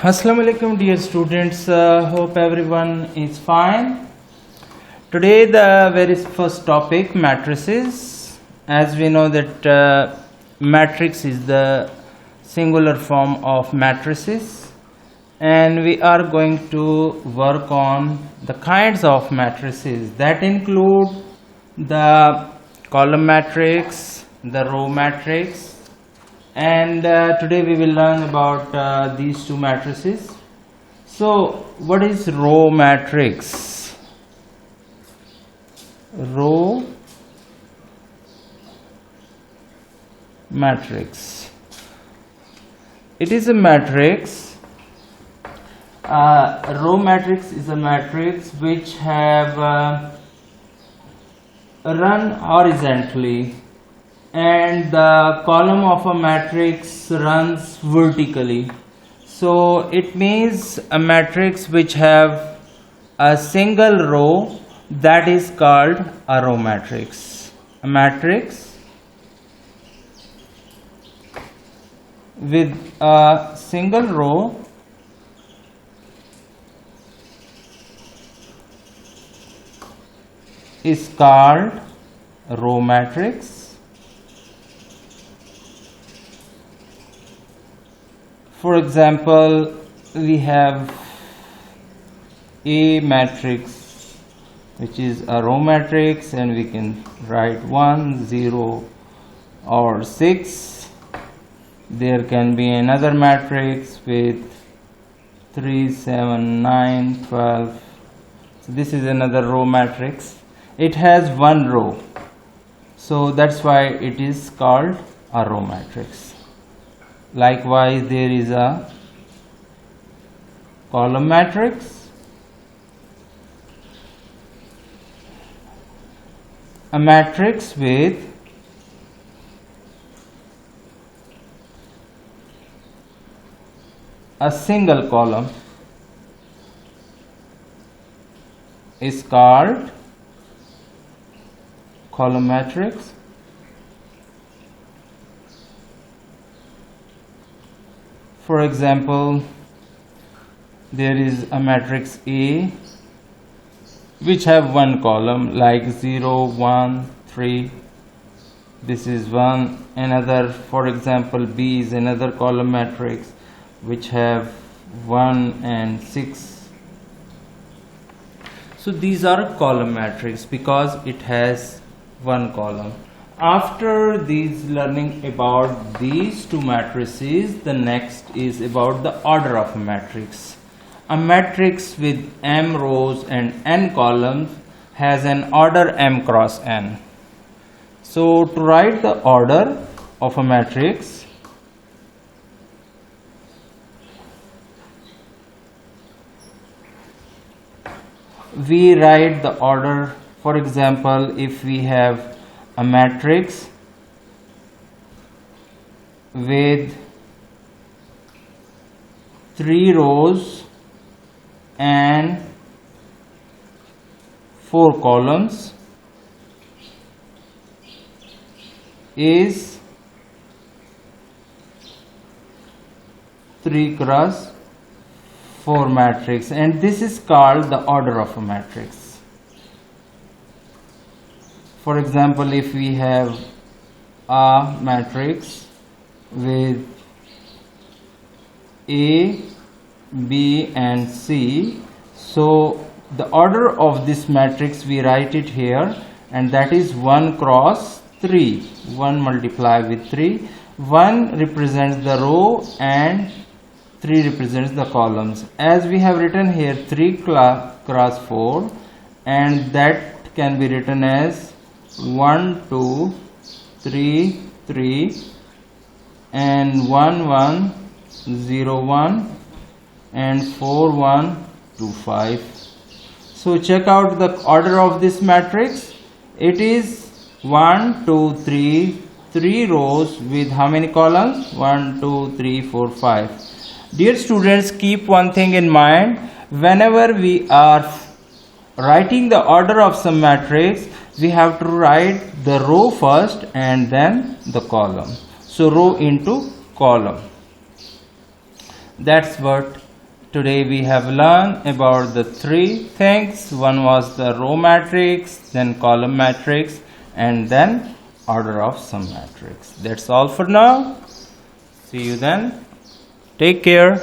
Assalamu alaikum dear students, hope everyone is fine. Today the very first topic, matrices. As we know that matrix is the singular form of matrices, and we are going to work on the kinds of matrices that include the column matrix, the row matrix, and today we will learn about these two matrices. So what is row matrix? Row matrix, it is a matrix. Row matrix is a matrix which have run horizontally, and the column of a matrix runs vertically. So it means a matrix which have a single row, that is called a row matrix. A matrix with a single row is called a row matrix. For example, we have A matrix, which is a row matrix, and we can write 1, 0 or 6. There can be another matrix with 3, 7, 9, 12. So this is another row matrix. It has one row, so that's why it is called a row matrix. Likewise, there is a column matrix, a matrix with a single column is called column matrix. For example, there is a matrix A which have one column like 0, 1, 3. This is one. Another, for example, B is another column matrix which have 1 and 6. So these are column matrix because it has one column. After these learning about these two matrices, the next is about the order of a matrix. A matrix with m rows and n columns has an order m cross n. So to write the order of a matrix, we write the order. For example, if we have a matrix with 3 rows and 4 columns is 3 cross 4 matrix, and this is called the order of a matrix. For example, if we have a matrix with A, B and C, so the order of this matrix we write it here, and that is 1 cross 3. 1 multiplied with 3. 1 represents the row and 3 represents the columns. As we have written here 3 cross 4, and that can be written as 1, 2, 3, 3 and 1, 1, 0, 1 and 4, 1, 2, 5. So check out the order of this matrix. It is 1, 2, 3, 3 rows with how many columns? 1, 2, 3, 4, 5. Dear students, keep one thing in mind. Whenever we are writing the order of some matrix, we have to write the row first and then the column. So row into column. That's what Today we have learned about the three things. One was the row matrix, then column matrix, and then order of sum matrix. That's all for now. See you then. Take care.